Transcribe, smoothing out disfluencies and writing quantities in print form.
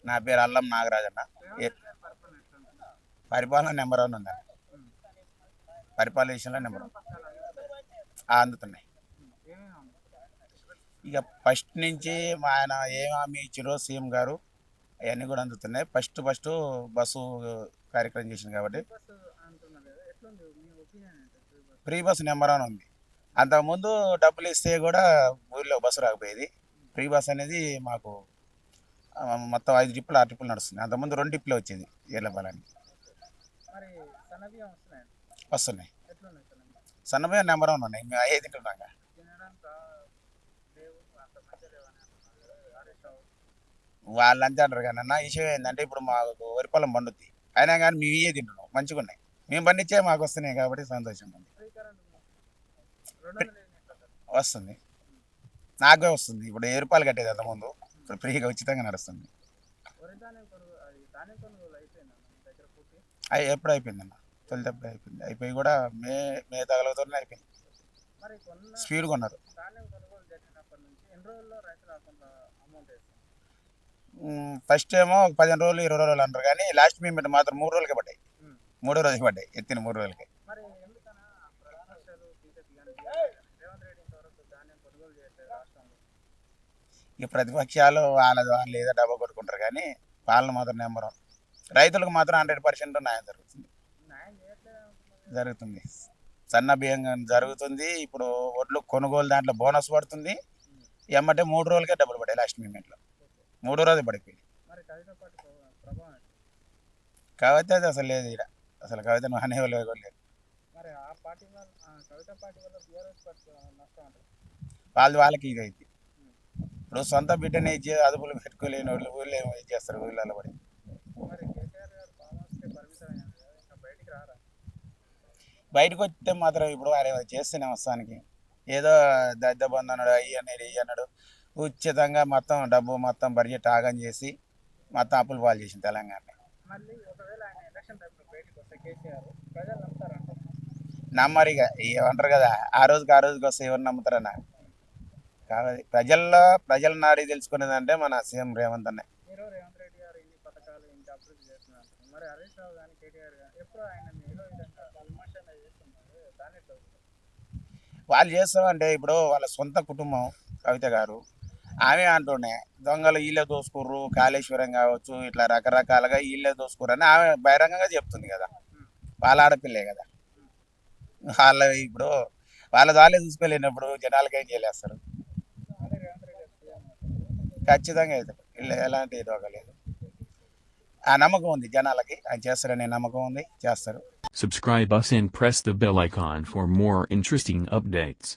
నా పేరు అల్లం నాగరాజన్న. ఏ- పరిపాలన నెంబర్ 1 ఉందండి. పరిపాలన విషయంలో నెంబర్ 1 అందుతున్నాయి. ఇక ఫస్ట్ నుంచి మా ఆయన ఏం హామీ ఇచ్చిరో సీఎం గారు అవన్నీ కూడా అందుతున్నాయి. ఫస్ట్ ఫస్ట్ బస్సు కార్యక్రమం చేసింది కాబట్టి ఫ్రీ బస్సు నెంబర్ 1 ఉంది. అంతకుముందు డబ్బులు ఇస్తే కూడా ఊళ్ళో బస్సు రాకపోయేది. ఫ్రీ బస్ అనేది మాకు మొత్తం 5 ట్రిప్పులు 6 ట్రిప్పులు నడుస్తుంది. అంతకుముందు 2 ట్రిప్పులే వచ్చేది ఏర్లపాలెనికి. వస్తున్నాయి. సన్నబియ్యం నెంబర్ 1 ఉన్నాయి. మేము అయ్యే తింటున్నాం. వాళ్ళు అంతే అంటారు కానీ అన్న విషయం ఏంటంటే ఇప్పుడు మాకు వరి పొలం పండుద్ది అయినా కానీ మేము ఇవే తింటున్నాం మంచిగా ఉన్నాయి. మేము పండించే మాకు వస్తున్నాయి కాబట్టి సంతోషంగా ఉంది. వస్తుంది. నాకే వస్తుంది. ఇప్పుడు 10 రూపాయలు కట్టేది అంతకుముందు, ఇప్పుడు ఫ్రీగా ఉచితంగా నడుస్తుంది. అవి ఎప్పుడు అయిపోయిందన్న, తొలిత ఎప్పుడు అయిపోయింది. అయిపోయి కూడా మే మే తగలతోనే అయిపోయింది. స్పీడ్ కొన్నారు. ఫస్ట్ ఏమో 15 రోజులు 20 రోజులు అంటారు కానీ లాస్ట్ పేమెంట్ మాత్రం 3 రోజులకే పడ్డాయి. 3 రోజులకి పడ్డాయి. ఎత్తిన 3 రోజులకి. ఇక ప్రతిపక్షాలు వాళ్ళు ఏదో డబ్బా కొట్టుకుంటారు కానీ పాలన మాత్రం నెంబర్ 1. రైతులకు మాత్రం 100% న్యాయం జరుగుతుంది. జరుగుతుంది. సన్న బియ్యం కానీ జరుగుతుంది. ఇప్పుడు ఒడ్లు కొనుగోలు దాంట్లో బోనస్ పడుతుంది. ఎమ్మటే 3 రోజులకే డబ్బులు పడ్డాయి. లాస్ట్ పేమెంట్లో 3 రోజు పడిపోయింది. కవిత అది అసలు లేదు ఇక్కడ. అసలు కవిత నువ్వు అనేవాళ్ళు లేదు. వాళ్ళకి ఇది అయింది. ఇప్పుడు సొంత బిడ్డనే ఇచ్చి అదుపులు పెట్టుకోలేని వాళ్ళు ఊళ్ళో ఏమో ఇచ్చేస్తారు. ఊళ్ళలో పడి బయటకు వస్తే మాత్రం ఇప్పుడు ఆయన చేస్తేనే వస్తానికి ఏదో దద్దబంది అన్నాడు, అయ్యి అన్నాడు, ఇయ్యి అన్నాడు. ఉచితంగా మొత్తం డబ్బు మొత్తం బడ్జెట్ ఆగం చేసి మొత్తం అప్పులు పాలు చేసింది తెలంగాణ. నమ్మరిగా ఏమంటారు కదా, ఆ రోజుకి వస్తే ఎవరు నమ్ముతారన్న. కాబట్టి ప్రజల నాడి తెలుసుకునేదంటే మన సీఎం రేవంత్ అన్న. వాళ్ళు చేస్తామంటే ఇప్పుడు వాళ్ళ సొంత కుటుంబం కవిత గారు ఆమె అంటుండే దొంగలు వీళ్ళే దోసుకుర్రు, కాళేశ్వరం కావచ్చు, ఇట్లా రకరకాలుగా వీళ్ళే దోసుకుర్రు అని ఆమె బహిరంగంగా చెప్తుంది కదా. వాళ్ళ ఆడపిల్లే కదా. ఇప్పుడు వాళ్ళే చూసుకోలేనప్పుడు జనాలకి ఏం చేయలేస్తారు. ఖచ్చితంగా అవుతారు. వీళ్ళు ఎలాంటి దోగ లేదు. ఆ నమ్మకం ఉంది జనాలకి. ఆయన చేస్తారనే నమ్మకం ఉంది. చేస్తారు. Subscribe us and press the bell icon for more interesting updates.